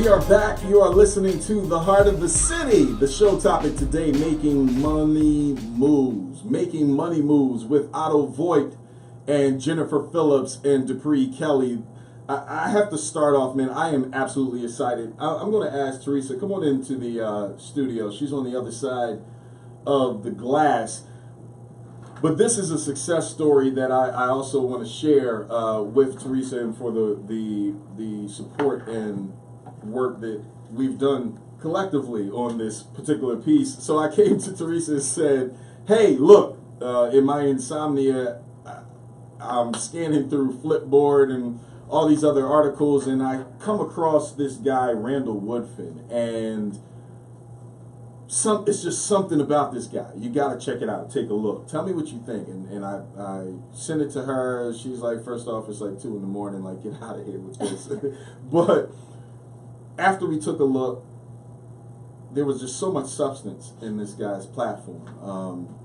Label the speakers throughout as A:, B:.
A: We are back. You are listening to The Heart of the City. The show topic today, making money moves. Making money moves with Otto Voit and Jennifer Phillips and Dupree Kelly. I have to start off, man. I am absolutely excited. I'm going to ask Teresa, come on into the studio. She's on the other side of the glass. But this is a success story that I also want to share with Teresa and for the support and work that we've done collectively on this particular piece. So I came to Teresa and said, hey, look, in my insomnia, I'm scanning through Flipboard and all these other articles, and I come across this guy, Randall Woodfin, and it's just something about this guy. You got to check it out. Take a look. Tell me what you think. And I sent it to her. She's like, first off, it's like 2 a.m, like, get out of here with this. But after we took a look, there was just so much substance in this guy's platform.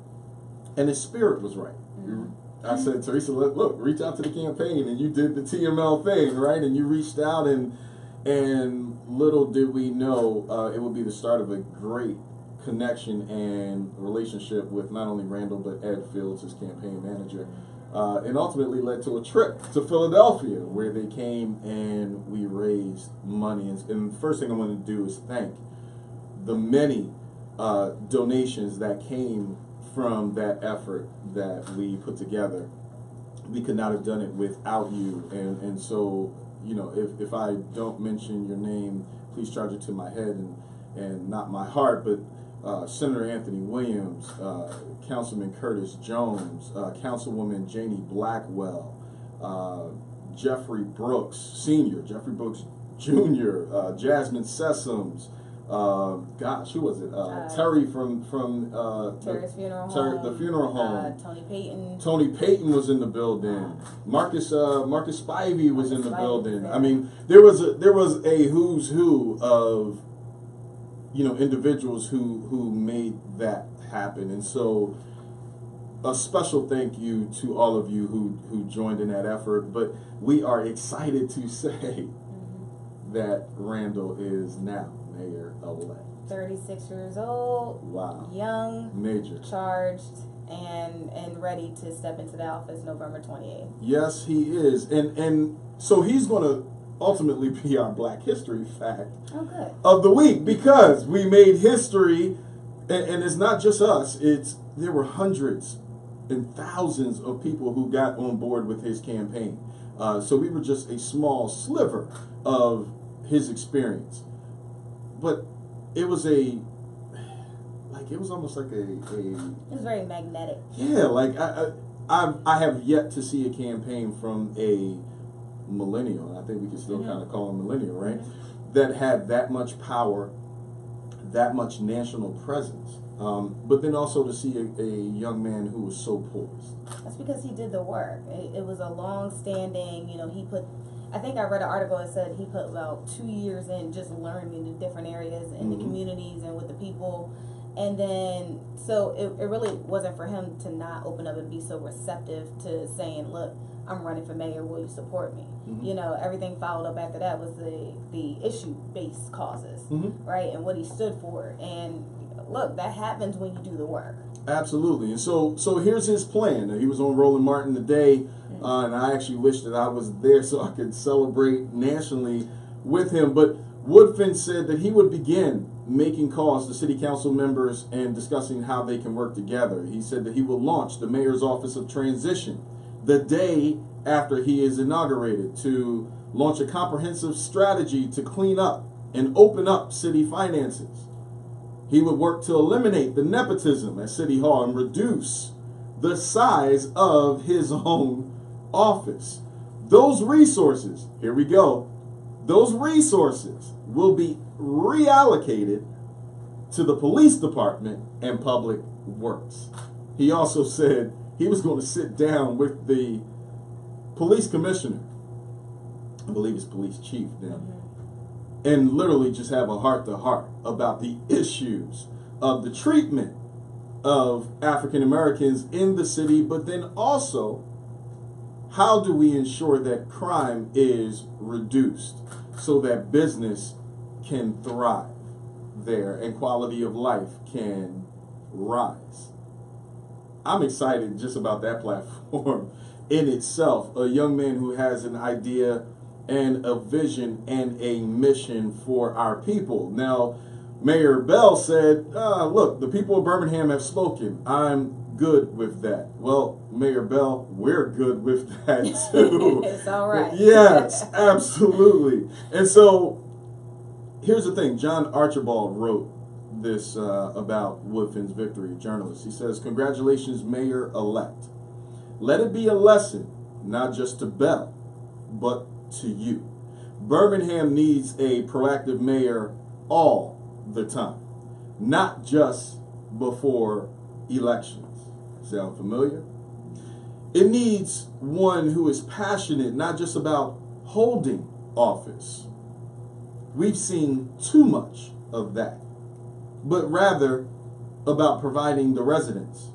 A: And his spirit was right. Mm-hmm. I said, Teresa, look, reach out to the campaign. And you did the TML thing, right? And you reached out, and little did we know it would be the start of a great connection and relationship with not only Randall, but Ed Fields, his campaign manager. And ultimately led to a trip to Philadelphia where they came and we raised money. And the first thing I want to do is thank the many donations that came from that effort that we put together. We could not have done it without you. And so, you know, if I don't mention your name, please charge it to my head and not my heart, but Senator Anthony Williams, Councilman Curtis Jones, Councilwoman Janie Blackwell, Jeffrey Brooks Sr., Jeffrey Brooks Jr., Jasmine Sessoms, gosh, who was it? Terry from
B: Terry's funeral home.
A: The funeral home.
B: Tony Payton.
A: Tony Payton was in the building. Marcus Spivey was in the building. I mean, there was a who's who of, you know, individuals who made that happen. And so a special thank you to all of you who joined in that effort. But we are excited to say that Randall is now mayor-elect.
B: 36 years old.
A: Wow.
B: Young.
A: Major.
B: Charged and ready to step into the office November 28th.
A: Yes, he is. And so he's going to ultimately be our Black History fact of the week, because we made history, and it's not just us. There were hundreds and thousands of people who got on board with his campaign. So we were just a small sliver of his experience. But it was almost like it
B: was very magnetic.
A: Yeah, like I have yet to see a campaign from a millennial, and I think we can still kind of call him millennial, right? That had that much power, that much national presence. But then also to see a young man who was so poised.
B: That's because he did the work. It was a long-standing, I think I read an article that said he put about 2 years in just learning the different areas in the communities and with the people. And then, so it really wasn't for him to not open up and be so receptive to saying, look, I'm running for mayor, will you support me? Everything followed up after that was the issue-based causes, right? And what he stood for. And look, that happens when you do the work. Absolutely.
A: And so here's his plan. He was on Roland Martin today, and I actually wish that I was there so I could celebrate nationally with him. But Woodfin said that he would begin making calls to city council members and discussing how they can work together. He said that he will launch the mayor's office of transition the day after he is inaugurated, to launch a comprehensive strategy to clean up and open up city finances. He would work to eliminate the nepotism at City Hall and reduce the size of his own office. Those resources, here we go, those resources will be reallocated to the police department and public works. He also said he was going to sit down with the police commissioner, I believe it's police chief now, and literally just have a heart-to-heart about the issues of the treatment of African Americans in the city, but then also how do we ensure that crime is reduced so that business can thrive there and quality of life can rise. I'm excited just about that platform in itself. A young man who has an idea and a vision and a mission for our people. Now, Mayor Bell said, look, the people of Birmingham have spoken. I'm good with that. Well, Mayor Bell, we're good with that too.
B: It's all right.
A: Yes, absolutely. And so here's the thing. John Archibald wrote this about Woodfin's victory, a journalist. He says, congratulations, Mayor-elect. Let it be a lesson, not just to Bell, but to you. Birmingham needs a proactive mayor all the time, not just before elections. Sound familiar? It needs one who is passionate, not just about holding office. We've seen too much of that, but rather about providing the residents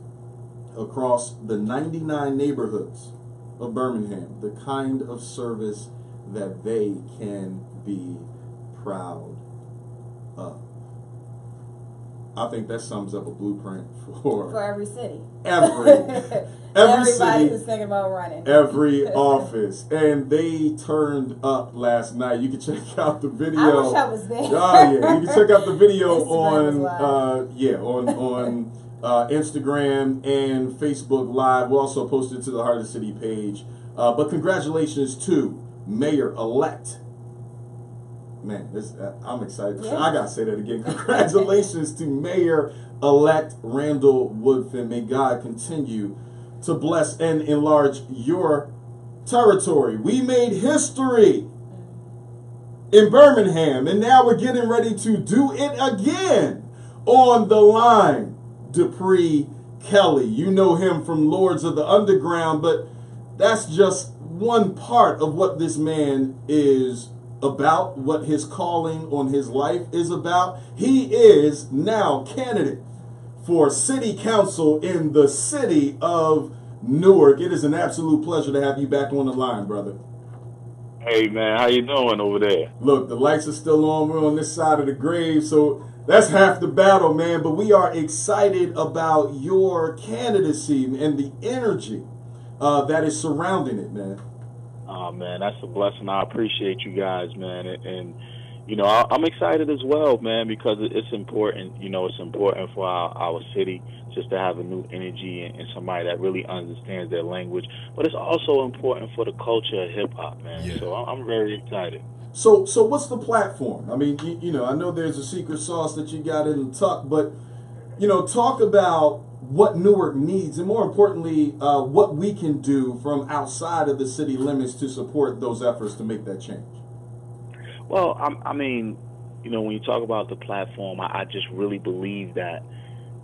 A: across the 99 neighborhoods of Birmingham the kind of service that they can be proud of. I think that sums up a blueprint for
B: every city.
A: Everybody
B: Everybody who's thinking about running.
A: Every office. And they turned up last night. You can check out the video.
B: I wish I was there.
A: Oh yeah. You can check out the video
B: on
A: Instagram and Facebook Live. We'll also post it to the Heart of the City page. But congratulations to Mayor-elect. Man, I'm excited. Yeah. I gotta say that again. Congratulations to Mayor-elect Randall Woodfin. May God continue to bless and enlarge your territory. We made history in Birmingham, and now we're getting ready to do it again. On the line, Dupree Kelly. You know him from Lords of the Underground, but that's just one part of what this man is about, what his calling on his life is about. He is now candidate for city council in the city of Newark. It is an absolute pleasure to have you back on the line, brother.
C: Hey, man, how you doing over there?
A: Look, the lights are still on. We're on this side of the grave, so that's half the battle, man. But we are excited about your candidacy and the energy that is surrounding it, man.
C: Oh, man, that's a blessing. I appreciate you guys, man. And you know, I'm excited as well, man, because it's important. You know, it's important for our city just to have a new energy and somebody that really understands their language. But it's also important for the culture of hip-hop, man. Yeah. So I'm very excited.
A: So what's the platform? I mean, you know, I know there's a secret sauce that you got in the tuck, but, you know, talk about what Newark needs, and more importantly, what we can do from outside of the city limits to support those efforts to make that change.
C: Well, I mean, you know, when you talk about the platform, I just really believe that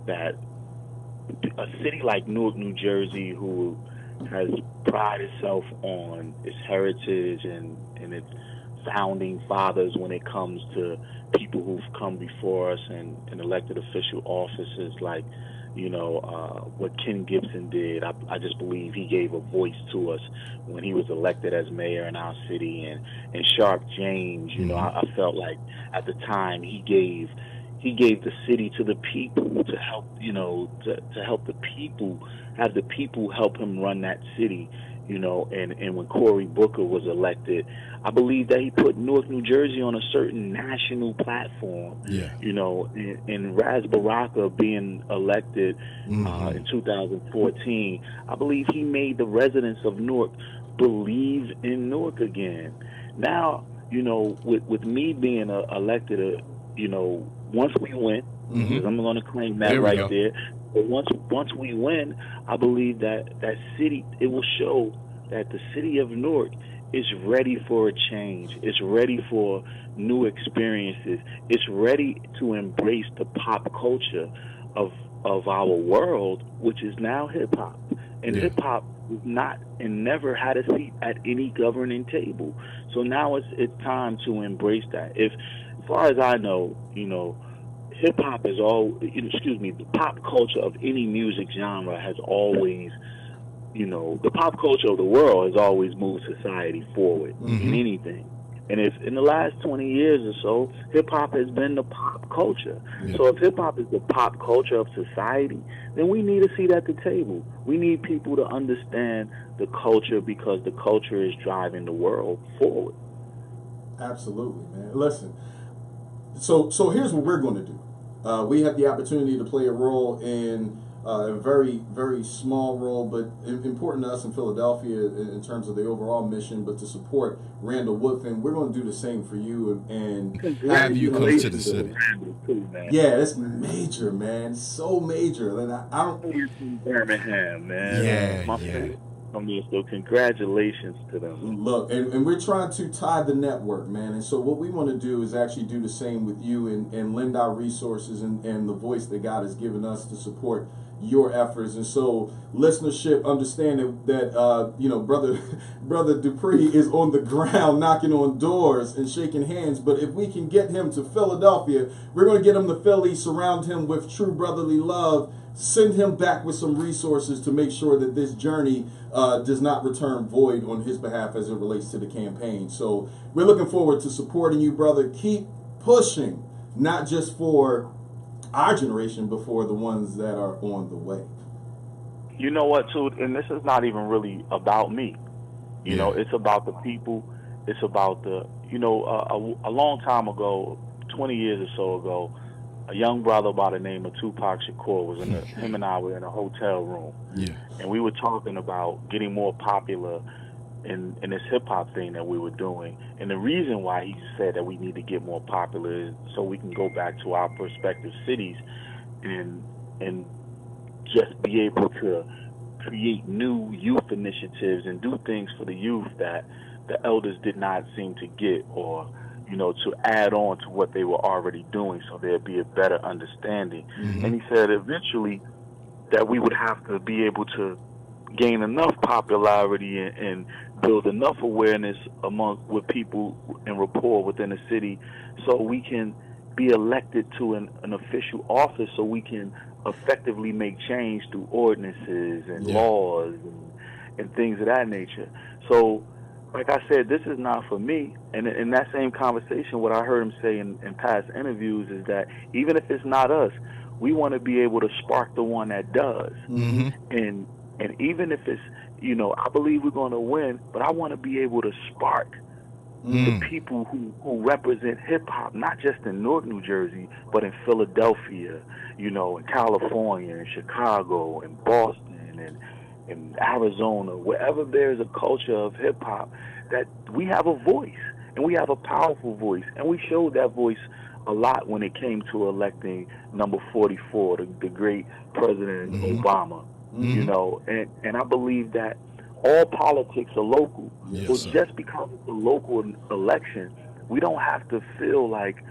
C: a city like Newark, New Jersey, who has prided itself on its heritage and its founding fathers when it comes to people who've come before us and elected official offices like, you know, what Ken Gibson did. I just believe he gave a voice to us when he was elected as mayor in our city. And Sharp James, you know, I felt like at the time he gave the city to the people to help, you know, to help the people, have the people help him run that city, you know. And when Cory Booker was elected, I believe that he put Newark, New Jersey on a certain national platform, you know, and Raz Baraka being elected in 2014, I believe he made the residents of Newark believe in Newark again. Now, you know, with me being elected, you know, once we win, because I'm going to claim that right there, but once we win, I believe that city, it will show that the city of Newark is ready for a change. It's ready for new experiences. It's ready to embrace the pop culture of our world, which is now hip-hop. And hip-hop is not and never had a seat at any governing table. So now it's time to embrace that. As far as I know, you know, hip-hop is the pop culture of any music genre has always, you know, the pop culture of the world has always moved society forward in anything. And if in the last 20 years or so, hip-hop has been the pop culture.
D: Yeah.
C: So if hip-hop is the pop culture of society, then we need a seat at the table. We need people to understand the culture because the culture is driving the world forward.
A: Absolutely, man. Listen, so here's what we're going to do. We have the opportunity to play a role in a very, very small role, but important to us in Philadelphia in terms of the overall mission, but to support Randall Woodfin. We're going to do the same for you and
D: have you come to the city.
A: Yeah, it's major, man. So major. And I don't...
C: Birmingham, man.
D: Yeah.
C: I mean, so congratulations to them.
A: Look, and we're trying to tie the network, man. And so what we want to do is actually do the same with you and lend our resources and the voice that God has given us to support your efforts. And so listenership, understand that you know, brother Dupree is on the ground knocking on doors and shaking hands. But if we can get him to Philadelphia, we're going to get him to Philly, surround him with true brotherly love, send him back with some resources to make sure that this journey does not return void on his behalf as it relates to the campaign. So we're looking forward to supporting you, brother. Keep pushing, not just for our generation, but for the ones that are on the way.
C: You know what, too? And this is not even really about me. You know, it's about the people. It's about the, you know, a long time ago, 20 years or so ago, a young brother by the name of Tupac Shakur was in him and I were in a hotel room.
D: Yeah.
C: And we were talking about getting more popular in this hip-hop thing that we were doing. And the reason why he said that we need to get more popular is so we can go back to our prospective cities and just be able to create new youth initiatives and do things for the youth that the elders did not seem to get, or, you know, to add on to what they were already doing so there'd be a better understanding.
D: Mm-hmm.
C: And he said eventually that we would have to be able to gain enough popularity and build enough awareness with people and rapport within the city so we can be elected to an official office, so we can effectively make change through ordinances and laws and things of that nature. So, like I said, this is not for me. And in that same conversation, what I heard him say in past interviews is that even if it's not us, we want to be able to spark the one that does.
D: Mm-hmm.
C: And even if it's, you know, I believe we're going to win, but I want to be able to spark the people who represent hip-hop, not just in Newark, New Jersey, but in Philadelphia, you know, in California, in Chicago, in Boston, and in Arizona, wherever there's a culture of hip-hop, that we have a voice, and we have a powerful voice. And we showed that voice a lot when it came to electing number 44, the great President Obama. You know, and I believe that all politics are local. So just because it's a local election, we don't have to feel like,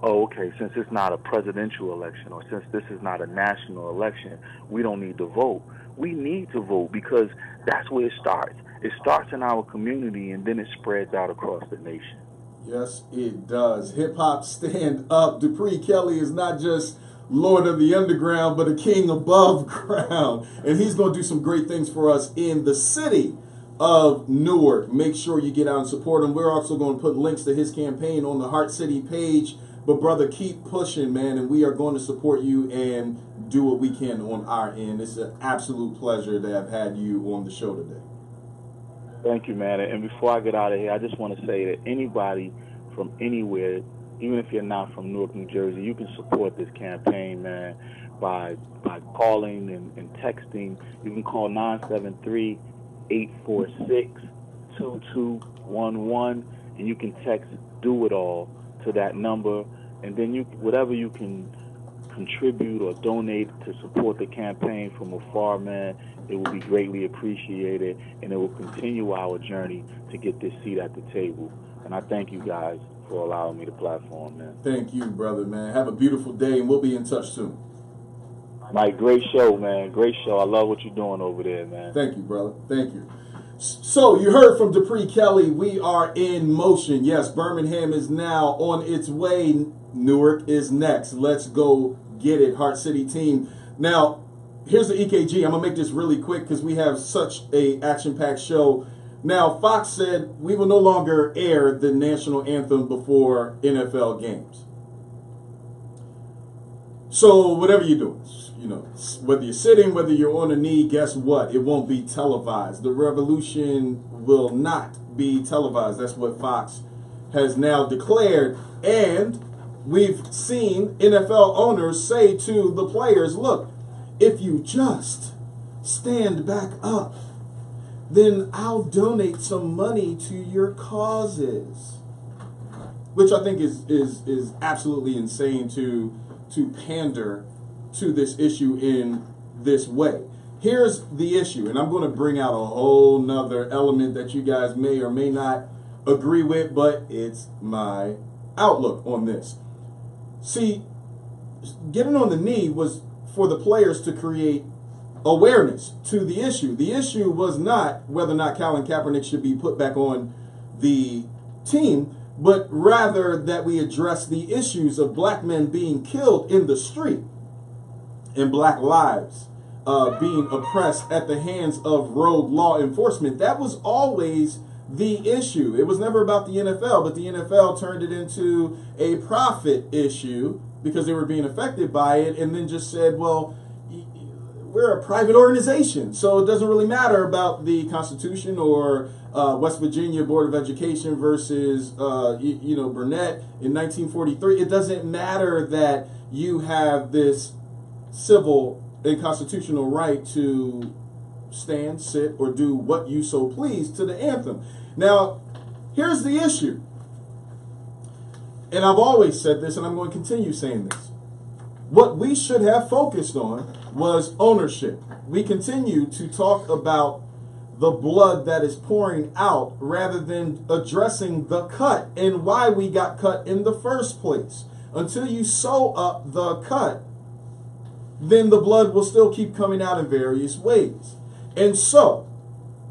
C: oh, okay, since it's not a presidential election or since this is not a national election, we don't need to vote. We need to vote because that's where it starts. It starts in our community and then it spreads out across the nation.
A: Yes, it does. Hip-hop stand up. Dupree Kelly is not just Lord of the Underground, but a king above ground. And he's going to do some great things for us in the city of Newark. Make sure you get out and support him. We're also going to put links to his campaign on the Heart City page. But, brother, keep pushing, man, and we are going to support you and do what we can on our end. It's an absolute pleasure to have had you on the show today.
C: Thank you, man. And before I get out of here, I just want to say that anybody from anywhere, even if you're not from Newark, New Jersey, you can support this campaign, man, by calling and texting. You can call 973-846-2211, and you can text "Do It All" to that number, and then whatever you can contribute or donate to support the campaign from afar, man, it will be greatly appreciated, and it will continue our journey to get this seat at the table. And I thank you guys for allowing me the platform, man.
A: Thank you, brother, man. Have a beautiful day, and we'll be in touch soon.
C: Mike, great show, man. Great show. I love what you're doing over there, man.
A: Thank you, brother. Thank you. So you heard from Dupree Kelly. We are in motion. Yes, Birmingham is now on its way. Newark is next. Let's go get it, Heart City team. Now, here's the EKG. I'm going to make this really quick because we have such a action-packed show. Now, Fox said, we will no longer air the national anthem before NFL games. So whatever you're doing, whether you're sitting, whether you're on a knee, guess what? It won't be televised. The revolution will not be televised. That's what Fox has now declared. And we've seen NFL owners say to the players, look, if you just stand back up, then I'll donate some money to your causes. Which I think is absolutely insane to pander to this issue in this way. Here's the issue, and I'm going to bring out a whole nother element that you guys may or may not agree with, but it's my outlook on this. See, getting on the knee was for the players to create awareness to the issue. The issue was not whether or not Colin Kaepernick should be put back on the team, but rather that we address the issues of black men being killed in the street and black lives being oppressed at the hands of rogue law enforcement. That was always the issue. It was never about the NFL, but the NFL turned it into a profit issue because they were being affected by it, and then just said, well, we're a private organization, so it doesn't really matter about the Constitution or West Virginia Board of Education versus Burnett in 1943. It doesn't matter that you have this civil and constitutional right to stand, sit, or do what you so please to the anthem. Now, here's the issue, and I've always said this, and I'm going to continue saying this. What we should have focused on was ownership. We continue to talk about the blood that is pouring out rather than addressing the cut and why we got cut in the first place. Until you sew up the cut, then the blood will still keep coming out in various ways. And so,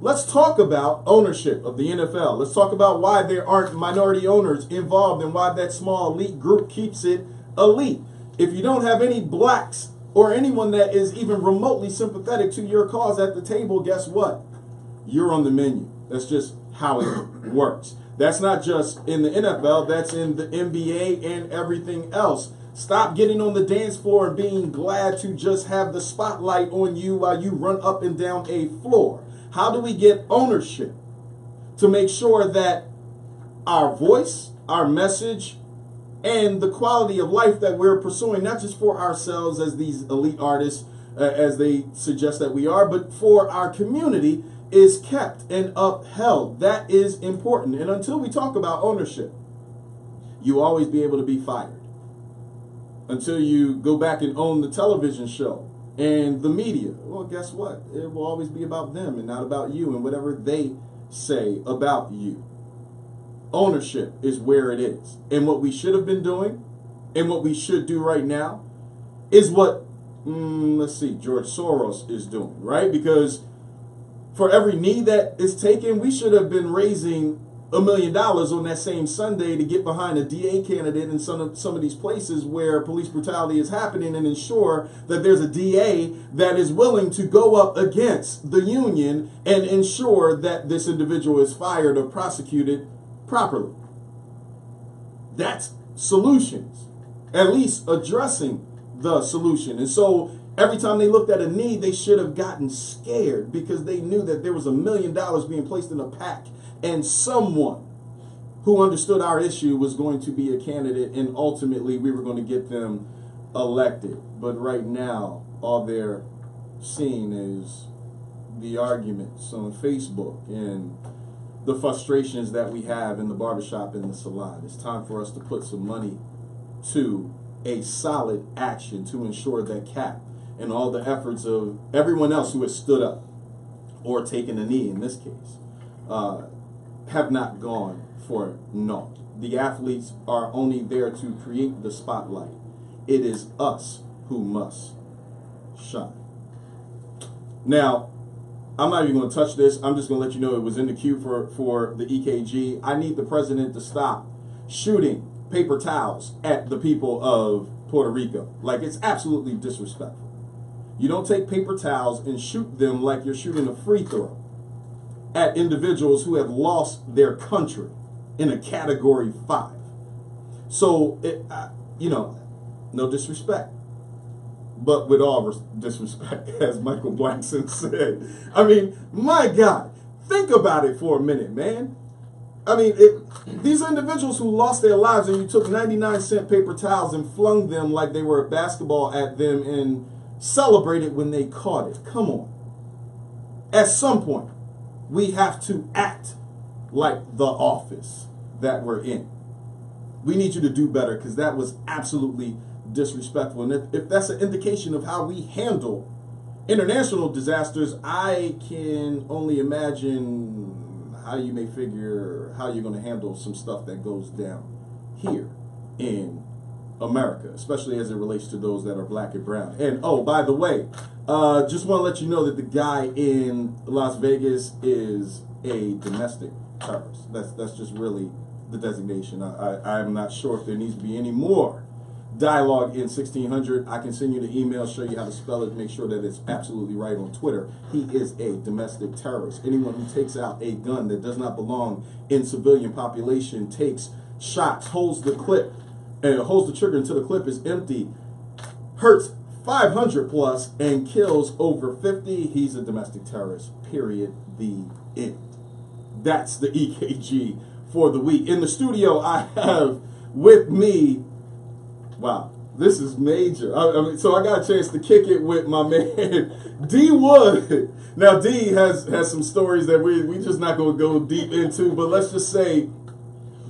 A: let's talk about ownership of the NFL. Let's talk about why there aren't minority owners involved and why that small elite group keeps it elite. If you don't have any blacks or anyone that is even remotely sympathetic to your cause at the table, guess what? You're on the menu. That's just how it works. That's not just in the NFL, that's in the NBA and everything else. Stop getting on the dance floor and being glad to just have the spotlight on you while you run up and down a floor. How do we get ownership to make sure that our voice, our message, and the quality of life that we're pursuing, not just for ourselves as these elite artists, as they suggest that we are, but for our community, is kept and upheld? That is important. And until we talk about ownership, you always be able to be fired. Until you go back and own the television show and the media, well, guess what? It will always be about them and not about you and whatever they say about you. Ownership is where it is. And what we should have been doing and what we should do right now is what, George Soros is doing, right? Because for every knee that is taken, we should have been raising $1 million on that same Sunday to get behind a DA candidate in some of these places where police brutality is happening and ensure that there's a DA that is willing to go up against the union and ensure that this individual is fired or prosecuted properly. That's solutions, at least addressing the solution. And so every time they looked at a knee, they should have gotten scared because they knew that there was $1 million being placed in a pack and someone who understood our issue was going to be a candidate and ultimately we were going to get them elected. But right now, all they're seeing is the arguments on Facebook and the frustrations that we have in the barbershop and the salon. It's time for us to put some money to a solid action to ensure that Cap and all the efforts of everyone else who has stood up or taken a knee in this case have not gone for naught. The athletes are only there to create the spotlight. It is us who must shine. Now, I'm not even going to touch this. I'm just going to let you know it was in the queue for the EKG. I need the president to stop shooting paper towels at the people of Puerto Rico. Like, it's absolutely disrespectful. You don't take paper towels and shoot them like you're shooting a free throw. at individuals who have lost their country in a category 5. So, no disrespect, but with all disrespect, as Michael Blackson said. I mean, my God, think about it for a minute, man. I mean, these individuals who lost their lives, and you took 99-cent paper towels and flung them like they were a basketball at them and celebrated when they caught it. Come on. At some point, we have to act like the office that we're in. We need you to do better, because that was absolutely disrespectful. And if that's an indication of how we handle international disasters, I can only imagine how you may figure how you're going to handle some stuff that goes down here in America, especially as it relates to those that are black and brown. And oh, by the way, just want to let you know that the guy in Las Vegas is a domestic terrorist. That's just really the designation. I'm not sure if there needs to be any more dialogue in 1600. I can send you the email, show you how to spell it, make sure that it's absolutely right on Twitter. He is a domestic terrorist. Anyone who takes out a gun that does not belong in civilian population, takes shots, holds the clip, and holds the trigger until the clip is empty, hurts 500 plus, and kills over 50, he's a domestic terrorist. Period. The end. That's the EKG for the week. In the studio, I have with me, wow, this is major. So I got a chance to kick it with my man, D Wood. Now, D has some stories that we just not going to go deep into, but let's just say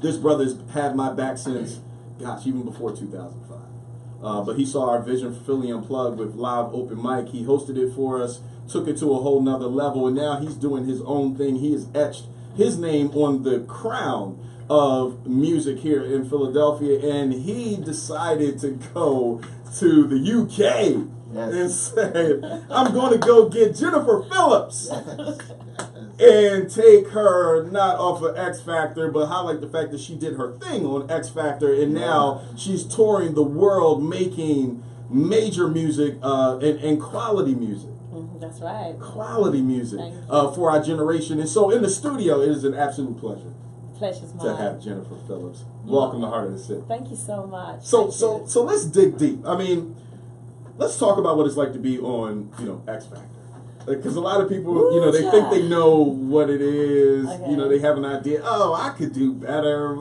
A: this brother's had my back since, gosh, even before 2005. But he saw our Vision for Philly Unplugged with live open mic. He hosted it for us, took it to a whole nother level, and now he's doing his own thing. He has etched his name on the crown of music here in Philadelphia, and he decided to go to the UK and said, I'm going to go get Jennifer Phillips and take her not off of X Factor, but highlight the fact that she did her thing on X Factor, and now she's touring the world making major music and quality music.
E: That's right.
A: Quality music for our generation. And so in the studio, it is an absolute pleasure.
E: Pleasure's mine.
A: To have Jennifer Phillips. Welcome to Heart of the City.
E: Thank you so much.
A: So let's dig deep. I mean, let's talk about what it's like to be on, X Factor. Because a lot of people, they think they know what it is. Okay. They have an idea. Oh, I could do better.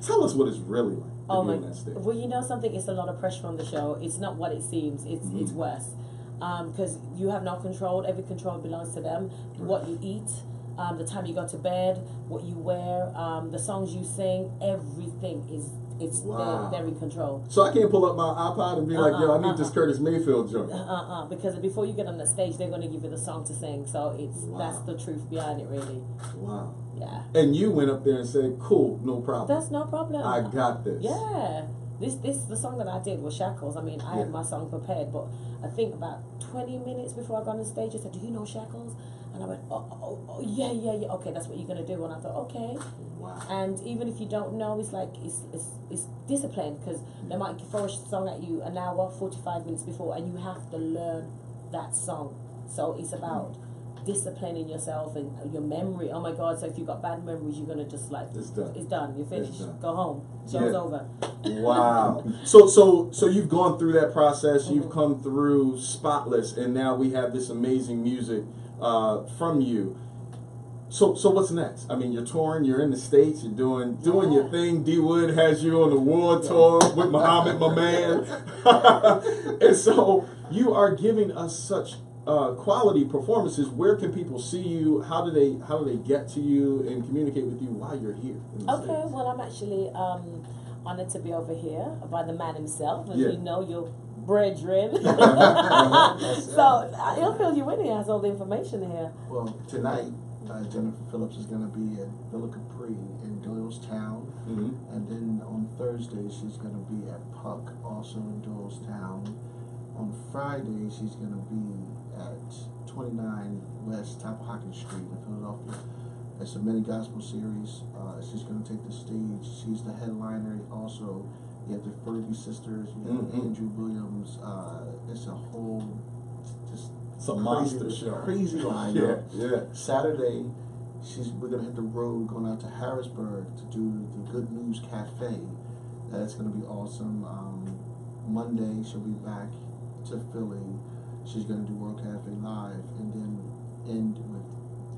A: Tell us what it's really like.
E: Oh my! Well, you know something. It's a lot of pressure on the show. It's not what it seems. It's worse. Because you have no control. Every control belongs to them. What you eat, the time you go to bed, what you wear, the songs you sing, everything they're in control.
A: So I can't pull up my iPod and be like, yo, I need this Curtis Mayfield joint.
E: Because before you get on the stage, they're going to give you the song to sing. So that's the truth behind it, really.
A: Wow.
E: Yeah.
A: And you went up there and said, cool, no problem.
E: That's no problem.
A: I got this.
E: Yeah. The song that I did was Shackles. I mean, I had my song prepared, but I think about 20 minutes before I got on the stage, I said, do you know Shackles? And I went, oh, yeah. Okay, that's what you're going to do. And I thought, okay.
A: Wow.
E: And even if you don't know, it's like, it's discipline, because they might throw a song at you an hour, 45 minutes before, and you have to learn that song. So it's about disciplining yourself and your memory. Oh my God! So if you've got bad memories, you're gonna just like it's done. You're finished. Go home. Show's over.
A: Wow. So you've gone through that process. You've come through spotless, and now we have this amazing music from you. So what's next? I mean, you're touring. You're in the States. You're doing your thing. D Wood has you on the world tour with Muhammad, my man. And so you are giving us such quality performances. Where can people see you? How do they get to you and communicate with you while you're here?
E: Okay, well, I'm actually honored to be over here by the man himself, as you know, your brethren. So he'll fill you in. He has all the information here.
F: Well, tonight Jennifer Phillips is going to be at Villa Capri in Doylestown, and then on Thursday she's going to be at Puck, also in Doylestown. On Friday she's going to be at 29 West Tappahannock Street in Philadelphia. It's a mini gospel series. She's going to take the stage. She's the headliner. Also, you have the Furby sisters. You have Andrew Williams. It's a whole
A: It's a monster show.
F: Crazy lineup.
A: Yeah.
F: Saturday, we're gonna hit the road, going out to Harrisburg to do the Good News Cafe. That's gonna be awesome. Monday she'll be back to Philly. She's gonna do World Cafe Live, and then end with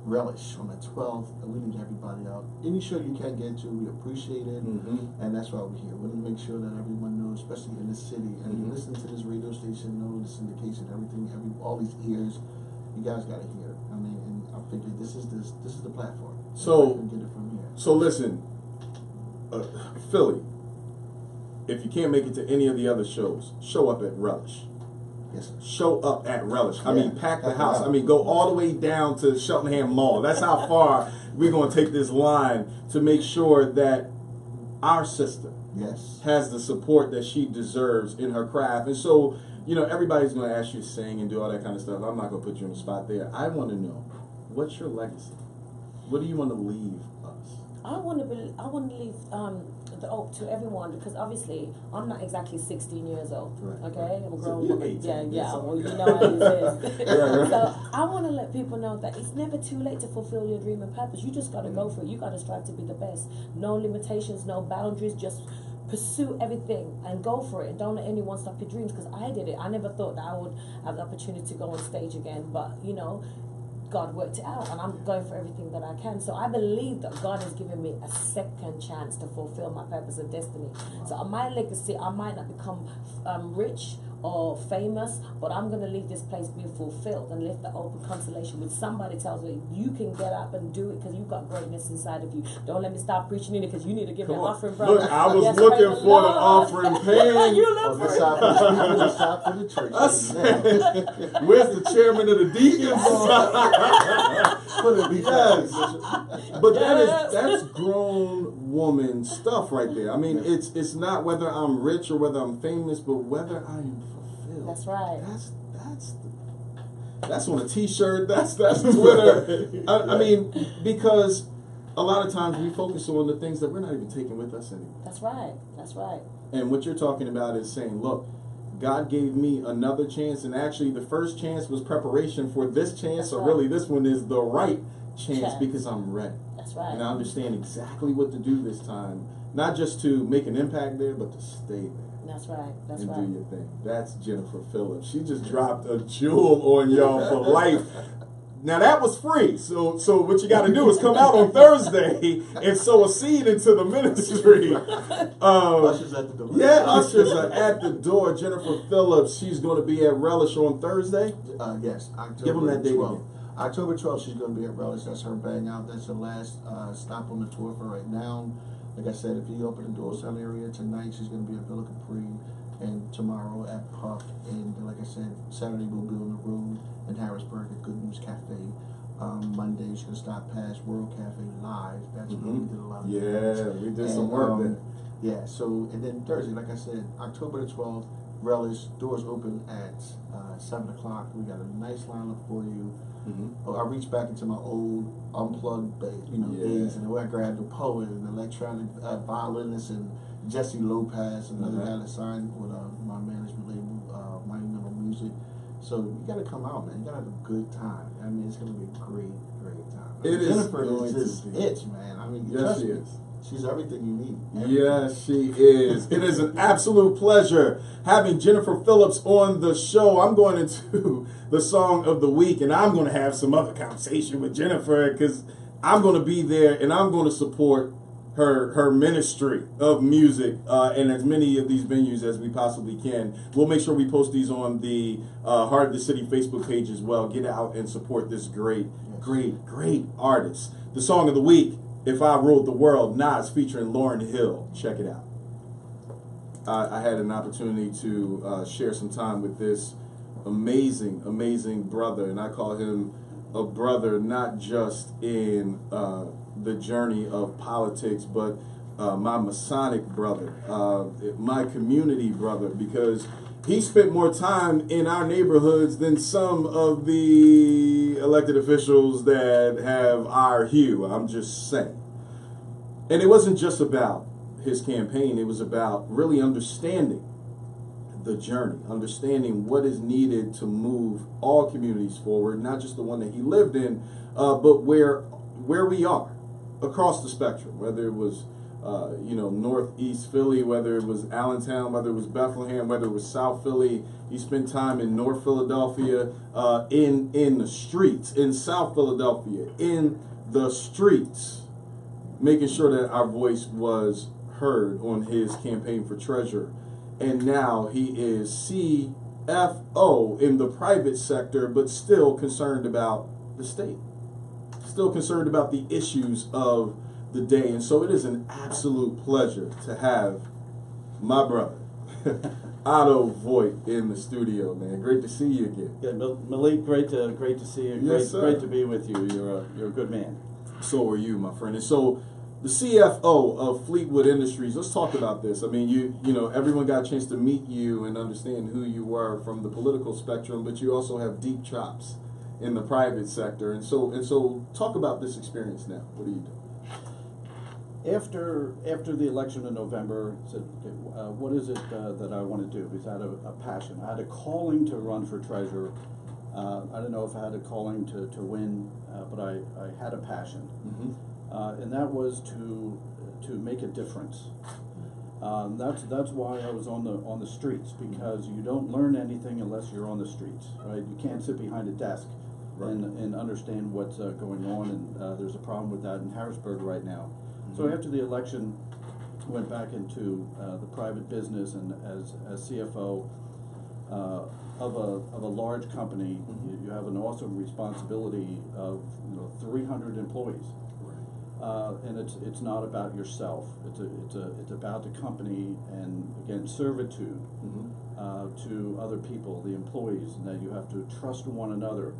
F: Relish on the 12th. We need everybody out. Any show you can get to, we appreciate it, and that's why we're here. We want to make sure that everyone knows, especially in this city, and you listen to this radio station, know the syndication, everything, all these ears. You guys got to hear it. I mean, and I figured this is the platform.
A: So
F: we can get it from here.
A: So listen, Philly. If you can't make it to any of the other shows, show up at Relish.
F: Yes, sir.
A: Show up at Relish. I mean, pack the
F: Pack
A: house.
F: it out.
A: I mean, go all the way down to Cheltenham Mall. That's how far we're going to take this line to make sure that our sister
F: Yes.
A: has the support that she deserves in her craft. And so, everybody's going to ask you to sing and do all that kind of stuff. I'm not going to put you on the spot there. I want to know, what's your legacy? What do you want to leave us?
E: I want to leave the hope to everyone, because obviously I'm not exactly 16 years old.
A: Right.
E: Okay, I'm a grown
A: you're
E: woman.
A: 18,
E: Yeah.
A: so-
E: Well, you know how this is.
A: Right.
E: So I want to let people know that it's never too late to fulfill your dream and purpose. You just got to go for it. You got to strive to be the best. No limitations, no boundaries. Just pursue everything and go for it. And don't let anyone stop your dreams, because I did it. I never thought that I would have the opportunity to go on stage again, but God worked it out, and I'm going for everything that I can. So I believe that God has given me a second chance to fulfill my purpose and destiny. So my legacy, I might not become rich or famous, but I'm going to leave this place being fulfilled and live the open consolation with somebody tells me you can get up and do it because you've got greatness inside of you. Don't let me stop preaching in it, because you need to give me an offering, brother.
A: Look, I was
E: Yes,
A: looking
E: praise
A: for the
E: Lord.
A: offering pan.
E: You
F: On
E: look
F: this
E: for
F: side
E: it.
F: for the side for the church. Amen.
A: Where's the chairman of the deacons?
F: Put it
A: Yes. But
E: Yes.
A: that's grown woman stuff right there. I mean, it's not whether I'm rich or whether I'm famous, but whether I am fulfilled.
E: That's right.
A: That's on a T-shirt. That's Twitter. I mean, because a lot of times we focus on the things that we're not even taking with us anymore.
E: That's right. That's right.
A: And what you're talking about is saying, look, God gave me another chance, and actually the first chance was preparation for this chance,
E: That's
A: so
E: right.
A: really this one is the right chance
E: Chance.
A: because I'm ready.
E: That's right.
A: And I understand exactly what to do this time, not just to make an impact there, but to stay there.
E: That's right. That's
A: and
E: right.
A: do your thing. That's Jennifer Phillips. She just dropped a jewel on y'all for life. Now that was free. So what you got to do is come out on Thursday and sow a seed into the ministry.
F: Ushers at the door.
A: Yeah, ushers are at the door. Jennifer Phillips. She's going to be at Relish on Thursday.
F: Yes, October
A: Give 'em that date
F: 12th.
A: again.
F: October 12th, she's going to be at Relish. That's her bang out. That's her last stop on the tour for right now. Like I said, if you open the Doylestown area tonight, she's going to be at Villa Capri, and tomorrow at Puck. And like I said, Saturday we'll be on the road in Harrisburg at Good News Cafe. Monday she's going to stop past World Cafe Live. That's where we did a lot of things.
A: We did some work there.
F: Yeah, so, and then Thursday, like I said, October the 12th, Relish, doors open at 7 o'clock. We got a nice lineup for you. I reached back into my old unplugged days, and I grabbed a poet and electronic violinist and Jesse Lopez, another guy that signed with my management label, Monumental Music. So you got to come out, man. You got to have a good time. I mean, it's going to be a great, great time. Jennifer is just it, man. I mean,
A: yes, she is.
F: She's everything you need.
A: Yes, she is. It is an absolute pleasure having Jennifer Phillips on the show. I'm going into the song of the week, and I'm going to have some other conversation with Jennifer because I'm going to be there and I'm going to support her ministry of music in as many of these venues as we possibly can. We'll make sure we post these on the Heart of the City Facebook page as well. Get out and support this great artist. The song of the week, If I Ruled the World, Nas featuring Lauryn Hill. Check it out. I had an opportunity to share some time with this amazing brother, and I call him a brother not just in the journey of politics, but my Masonic brother, my community brother, because he spent more time in our neighborhoods than some of the elected officials that have our hue. I'm just saying. And it wasn't just about his campaign. It was about really understanding the journey, understanding what is needed to move all communities forward, not just the one that he lived in, but where we are across the spectrum, whether it was Northeast Philly, whether it was Allentown, whether it was Bethlehem, whether it was South Philly. He spent time in North Philadelphia, in the streets, in South Philadelphia, in the streets, making sure that our voice was heard on his campaign for treasurer. And now he is CFO in the private sector, but still concerned about the state, still concerned about the issues of the day. And so it is an absolute pleasure to have my brother, Otto Voit, in the studio, man. Great to see you again.
G: Yeah, Malik, great to see you.
A: Yes, sir.
G: Great to be with you. You're a good man.
A: So are you, my friend. And so the CFO of Fleetwood Industries, let's talk about this. I mean, you know, everyone got a chance to meet you and understand who you were from the political spectrum, but you also have deep chops in the private sector. And so talk about this experience now. What are you doing?
G: After the election in November, I said, okay, what is it that I want to do? Because I had a passion. I had a calling to run for treasurer. I don't know if I had a calling to win, but I had a passion.
A: Mm-hmm.
G: And that was to make a difference. That's why I was on the streets, because you don't learn anything unless you're on the streets, right? You can't sit behind a desk and understand what's going on, and there's a problem with that in Harrisburg right now. Mm-hmm. So after the election, I went back into the private business, and as CFO of a large company, mm-hmm. you have an awesome responsibility of 300 employees. And it's not about yourself. It's about the company, and again, servitude mm-hmm. To other people, the employees, and that you have to trust one another.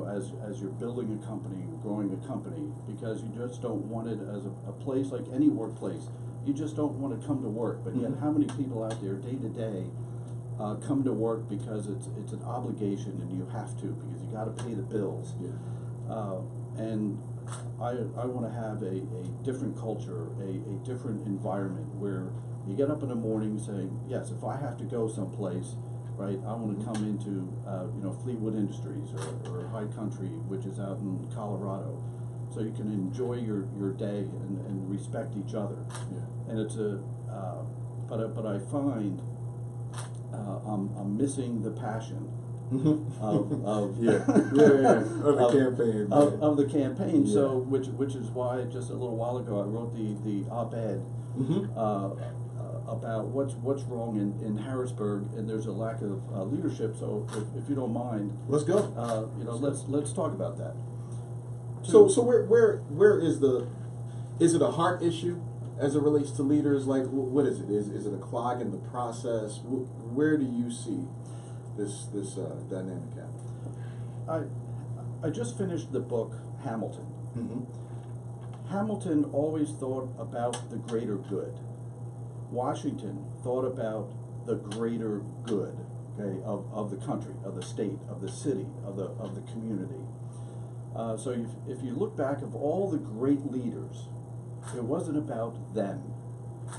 G: As you're building a company, growing a company, because you just don't want it as a place like any workplace. You just don't want to come to work. But yet, mm-hmm. how many people out there day to day come to work because it's an obligation and you have to, because you got to pay the bills. Yeah. And I want to have a different culture, a different environment where you get up in the morning saying, yes, if I have to go someplace, right, I want to come into Fleetwood Industries or High Country, which is out in Colorado, so you can enjoy your day and respect each other. Yeah. And it's but I find I'm missing the passion. of the campaign. Of the campaign. Yeah. So which is why just a little while ago I wrote the op-ed mm-hmm. About what's wrong in Harrisburg, and there's a lack of leadership. So if you don't mind,
A: let's go.
G: Let's talk about that.
A: So where is it a heart issue as it relates to leaders? Like, what is it? Is it a clog in the process? Where do you see this dynamic happen?
G: I just finished the book Hamilton. Mm-hmm. Hamilton always thought about the greater good. Washington thought about the greater good, okay, of the country, of the state, of the city, of the community. So if you look back of all the great leaders, it wasn't about them.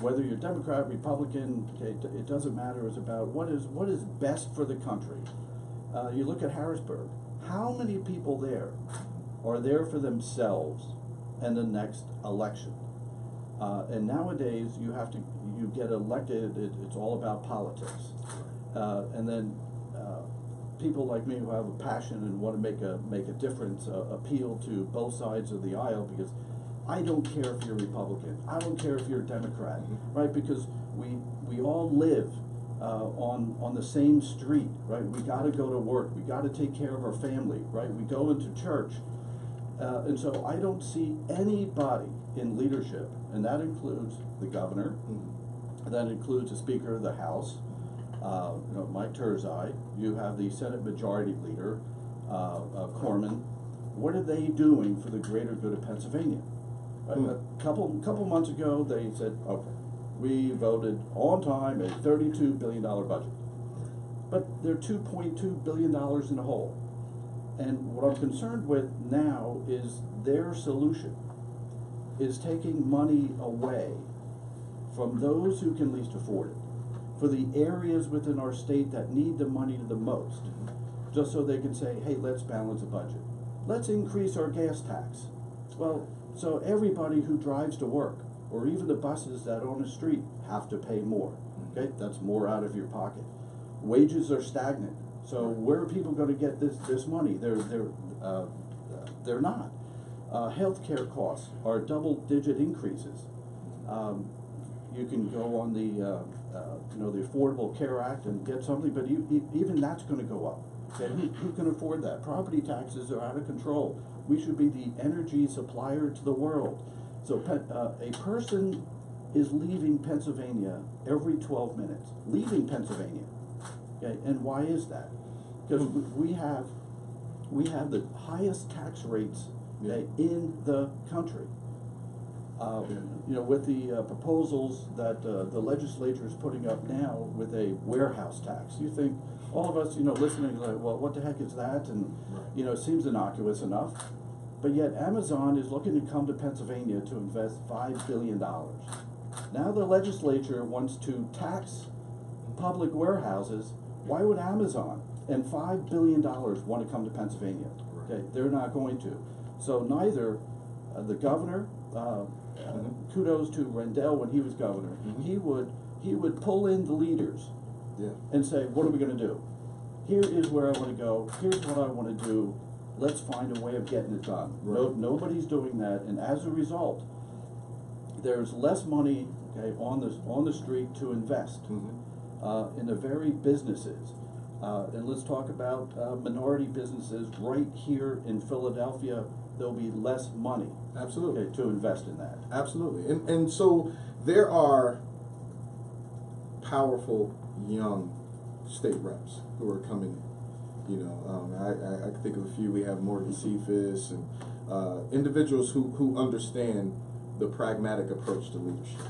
G: Whether you're Democrat, Republican, okay, it doesn't matter. It's about what is best for the country. You look at Harrisburg. How many people there are there for themselves and the next election? And nowadays, you get elected. It's all about politics. And then people like me who have a passion and want to make a difference appeal to both sides of the aisle, because I don't care if you're a Republican. I don't care if you're a Democrat, right? Because we all live on the same street, right? We got to go to work. We got to take care of our family, right? We go into church. And so I don't see anybody in leadership, and that includes the governor, and that includes the Speaker of the House, Mike Turzai. You have the Senate Majority Leader, Corman. What are they doing for the greater good of Pennsylvania? A couple months ago, they said, okay, we voted on time a $32 billion budget. But they're $2.2 billion in the hole. And what I'm concerned with now is their solution is taking money away from those who can least afford it. for the areas within our state that need the money the most, just so they can say, hey, let's balance the budget. Let's increase our gas tax. Well, so everybody who drives to work, or even the buses that are on the street, have to pay more. Okay, that's more out of your pocket. Wages are stagnant. So where are people going to get this money? They're not. Healthcare costs are double-digit increases. You can go on the the Affordable Care Act and get something, but even that's going to go up. Okay? Who can afford that? Property taxes are out of control. We should be the energy supplier to the world. So a person is leaving Pennsylvania every 12 minutes. Leaving Pennsylvania. Okay, and why is that? Because we have the highest tax rates in the country. With the proposals that the legislature is putting up now with a warehouse tax, you think all of us, listening, like, well, what the heck is that? And it seems innocuous enough, but yet Amazon is looking to come to Pennsylvania to invest $5 billion. Now the legislature wants to tax public warehouses. Why would Amazon and $5 billion want to come to Pennsylvania? Okay, they're not going to. So neither the governor, kudos to Rendell when he was governor, he would pull in the leaders and say, what are we going to do? Here is where I want to go. Here's what I want to do. Let's find a way of getting it done. Right. Nobody's doing that, and as a result, there's less money on the street to invest in the very businesses. And let's talk about minority businesses right here in Philadelphia. There'll be less money to invest in that. Absolutely.
A: And so there are powerful young state reps who are coming in. I can think of a few. We have Morgan Cephas and individuals who understand the pragmatic approach to leadership.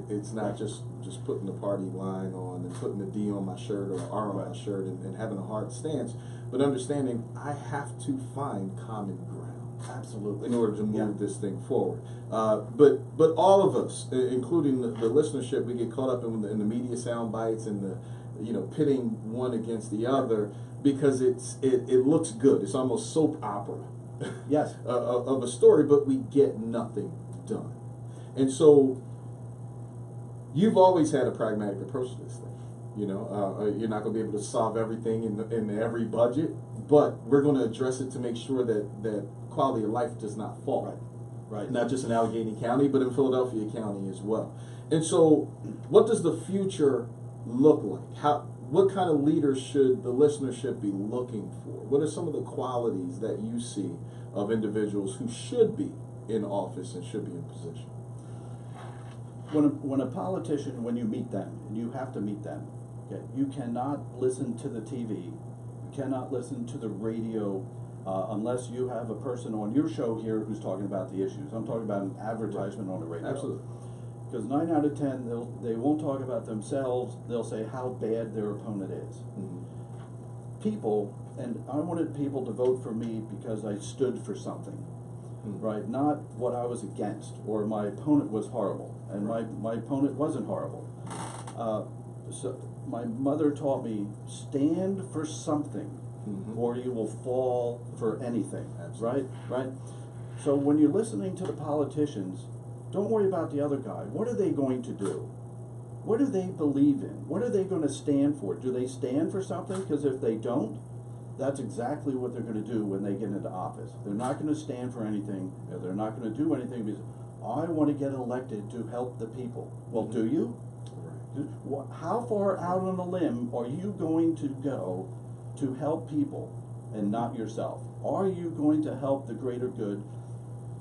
A: It's not just putting the party line on and putting the D on my shirt or R on my shirt and having a hard stance, but understanding I have to find common ground.
G: Absolutely.
A: In order to move this thing forward. But all of us, including the listenership, we get caught up in the media sound bites and the pitting one against the other because it looks good. It's almost soap opera.
G: Yes.
A: Of a story, but we get nothing done. And so you've always had a pragmatic approach to this thing. You're not going to be able to solve everything in every budget, but we're going to address it to make sure that quality of life does not fall. Right. Not just in Allegheny County, but in Philadelphia County as well. And so what does the future look like? What kind of leaders should the listenership be looking for? What are some of the qualities that you see of individuals who should be in office and should be in position?
G: When a politician, when you meet them, and you have to meet them, you cannot listen to the TV, you cannot listen to the radio unless you have a person on your show here who's talking about the issues. I'm talking about an advertisement on the radio.
A: Absolutely.
G: Because 9 out of 10, they won't talk about themselves. They'll say how bad their opponent is. People, and I wanted people to vote for me because I stood for something, right? Not what I was against or my opponent was horrible, and my opponent wasn't horrible. So my mother taught me, stand for something, or you will fall for anything. Absolutely. Right. So when you're listening to the politicians, don't worry about the other guy. What are they going to do? What do they believe in? What are they going to stand for? Do they stand for something? Because if they don't, that's exactly what they're going to do when they get into office. They're not going to stand for anything. They're not going to do anything because I want to get elected to help the people. Well, do you? How far out on a limb are you going to go to help people and not yourself? Are you going to help the greater good?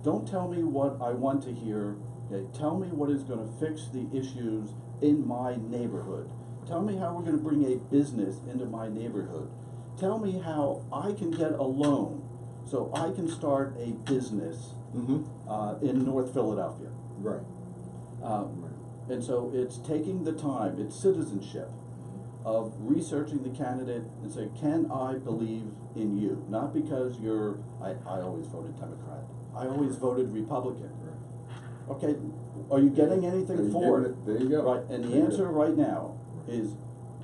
G: Don't tell me what I want to hear. Okay? Tell me what is going to fix the issues in my neighborhood. Tell me how we're going to bring a business into my neighborhood. Tell me how I can get a loan so I can start a business in North Philadelphia.
A: Right.
G: And so it's taking the time, it's citizenship of researching the candidate and say, can I believe in you? Not because I always voted Democrat. I always voted Republican. Okay, are you getting anything for it?
A: There you go.
G: Right, and the answer right now is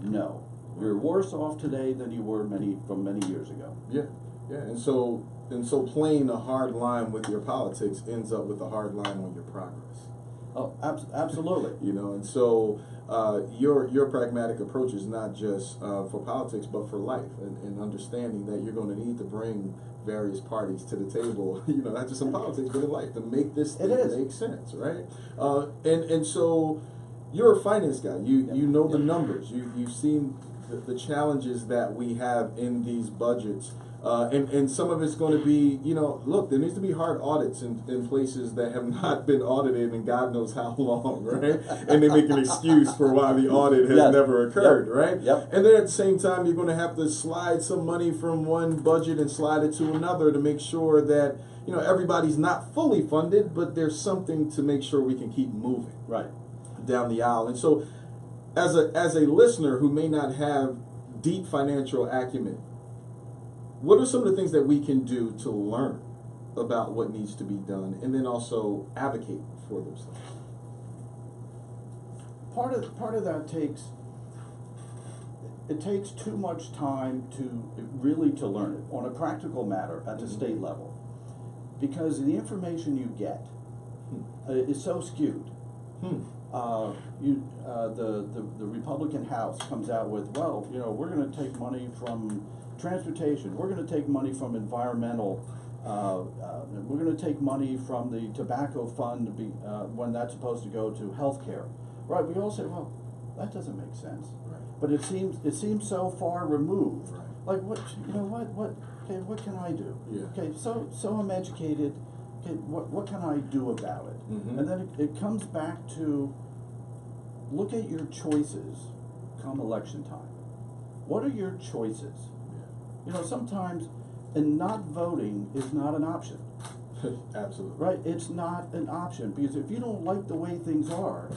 G: no. You're worse off today than you were many years ago.
A: Yeah, yeah, and so playing a hard line with your politics ends up with a hard line on your progress.
G: Oh, absolutely.
A: You know, and so your pragmatic approach is not just for politics, but for life, and understanding that you're going to need to bring various parties to the table. You know, not just in politics, but in life, to make this thing make sense, right? And so you're a finance guy. You know the numbers. You've seen the challenges that we have in these budgets. And some of it's going to be, you know, look, there needs to be hard audits in places that have not been audited in God knows how long, right? And they make an excuse for why the audit has never occurred, right?
G: Yep.
A: And then at the same time, you're going to have to slide some money from one budget and slide it to another to make sure that, you know, everybody's not fully funded, but there's something to make sure we can keep moving down the aisle. And so as a listener who may not have deep financial acumen, what are some of the things that we can do to learn about what needs to be done, and then also advocate for those things?
G: Part of that takes too much time to really learn it on a practical matter at the state level, because the information you get is so skewed. The Republican House comes out with, well, you know, we're going to take money from transportation, we're going to take money from environmental, we're going to take money from the tobacco fund when that's supposed to go to healthcare. Right? We all say, well, that doesn't make sense.
A: Right.
G: But it seems so far removed.
A: Right.
G: Like, what, you know, what can I do?
A: Yeah.
G: Okay, so I'm educated. Okay, what can I do about it?
A: Mm-hmm.
G: And then it comes back to look at your choices come election time. What are your choices? You know, sometimes, and not voting is not an option.
A: Absolutely.
G: Right? It's not an option, because if you don't like the way things are,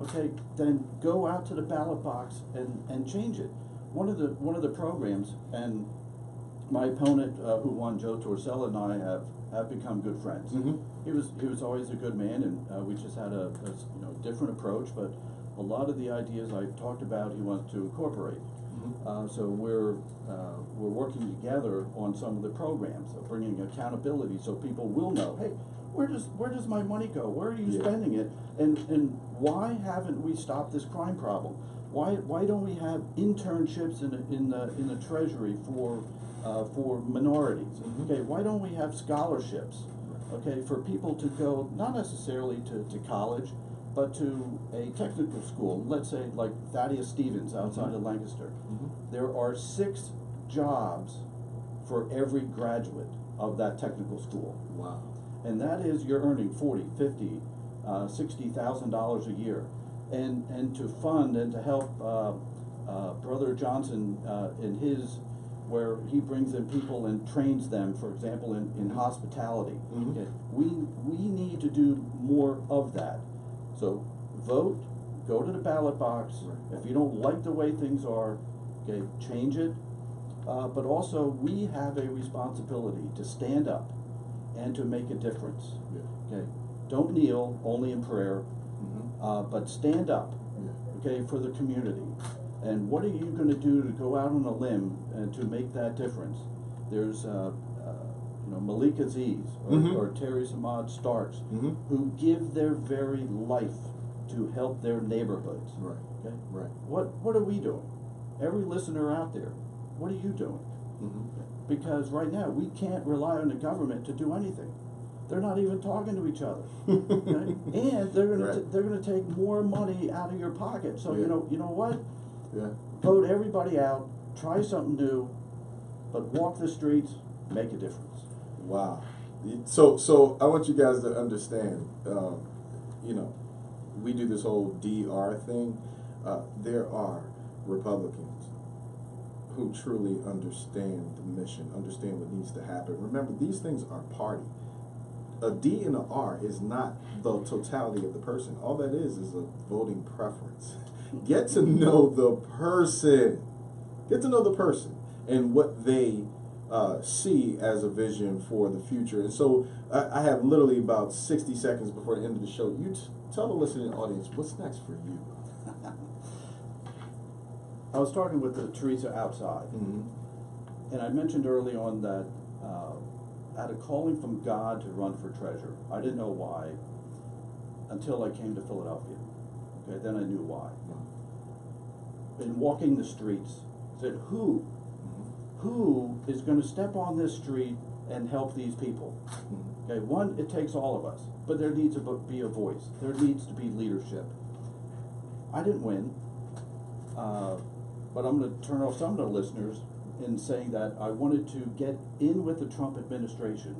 G: okay, then go out to the ballot box and change it. One of the programs, and my opponent who won, Joe Torcella, and I have become good friends.
A: Mm-hmm.
G: He was always a good man, and we just had a different approach, but a lot of the ideas I talked about he wants to incorporate. So we're working together on some of the programs, of bringing accountability, so people will know, hey, where does my money go? Where are you spending it? And why haven't we stopped this crime problem? Why don't we have internships in the Treasury for minorities? Okay, why don't we have scholarships? Okay, for people to go not necessarily to college, but to a technical school. Let's say like Thaddeus Stevens outside of Lancaster. There are 6 jobs for every graduate of that technical school.
A: Wow.
G: And that is, you're earning $40,000, $50,000, $60,000 a year. And to fund and to help Brother Johnson in his, where he brings in people and trains them, for example, in hospitality. Okay. We need to do more of that. So vote, go to the ballot box. If you don't like the way things are, okay, change it. But also, we have a responsibility to stand up and to make a difference. Okay, don't kneel only in prayer, but stand up. Okay, for the community. And what are you going to do to go out on a limb and to make that difference? There's Malik Aziz or Terry Samad Starks who give their very life to help their neighborhoods.
A: Right.
G: Okay?
A: Right.
G: What are we doing? Every listener out there, what are you doing? Because right now we can't rely on the government to do anything. They're not even talking to each other, okay? And they're gonna take more money out of your pocket. So you know what? Vote everybody out. Try something new, but walk the streets. Make a difference.
A: Wow. So I want you guys to understand. We do this whole DR thing. There are Republicans who truly understand the mission, understand what needs to happen. Remember, these things are party. A D and a R is not the totality of the person. All that is a voting preference. Get to know the person. Get to know the person and what they see as a vision for the future. And so I have literally about 60 seconds before the end of the show. You tell the listening audience, what's next for you?
G: I was talking with Teresa outside, and I mentioned early on that I had a calling from God to run for treasure. I didn't know why until I came to Philadelphia. Okay, then I knew why. In walking the streets, I said, who is going to step on this street and help these people? Okay, one, it takes all of us, but there needs to be a voice. There needs to be leadership. I didn't win, but I'm going to turn off some of the listeners in saying that I wanted to get in with the Trump administration,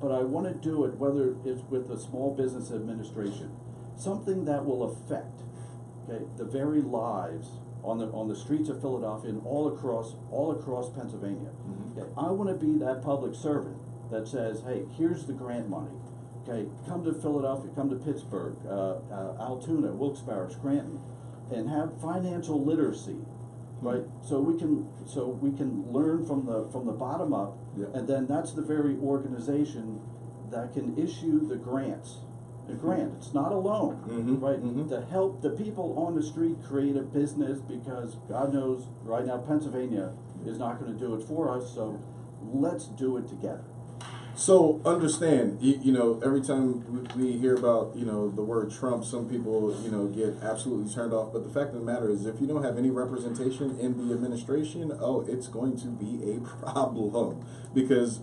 G: but I want to do it whether it's with the Small Business Administration, something that will affect, okay, the very lives on the streets of Philadelphia and all across Pennsylvania. Okay, I want to be that public servant that says, hey, here's the grant money. Okay, come to Philadelphia, come to Pittsburgh, Altoona, Wilkes-Barre, Scranton, and have financial literacy, right? So we can learn from the bottom up, and then that's the very organization that can issue the grants. The grant, it's not a loan, right? To help the people on the street create a business, because God knows right now Pennsylvania is not going to do it for us. So let's do it together.
A: So understand, you know, every time we hear about, you know, the word Trump, some people, you know, get absolutely turned off. But the fact of the matter is, if you don't have any representation in the administration, it's going to be a problem, because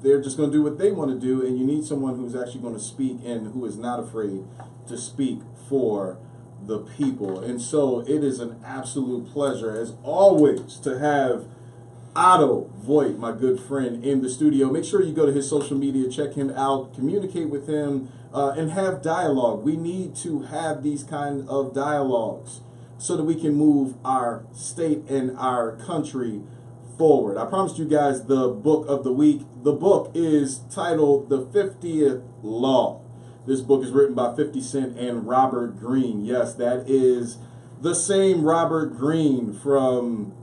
A: they're just going to do what they want to do, and you need someone who's actually going to speak and who is not afraid to speak for the people. And so it is an absolute pleasure, as always, to have Otto Voit, my good friend, in the studio. Make sure you go to his social media, check him out, communicate with him, and have dialogue. We need to have these kind of dialogues so that we can move our state and our country forward. I promised you guys the book of the week. The book is titled The 50th Law. This book is written by 50 Cent and Robert Greene. Yes, that is the same Robert Greene from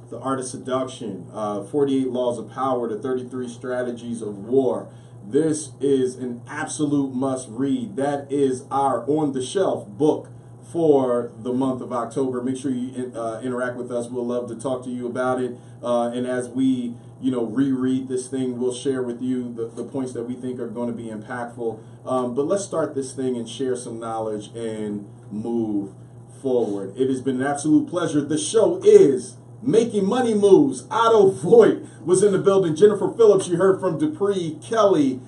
A: The Art of Seduction, 48 Laws of Power, The 33 Strategies of War. This is an absolute must read. That is our on-the-shelf book for the month of October. Make sure you interact with us. We'll love to talk to you about it. And as we, you know, reread this thing, we'll share with you the points that we think are going to be impactful. But let's start this thing and share some knowledge and move forward. It has been an absolute pleasure. The show is Making Money Moves. Otto Voit was in the building. Jennifer Phillips, you heard from Dupree Kelly.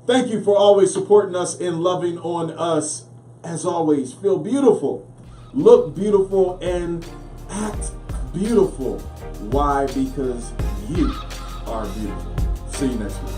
A: Thank you for always supporting us and loving on us. As always, feel beautiful, look beautiful, and act beautiful. Why? Because you are beautiful. See you next week.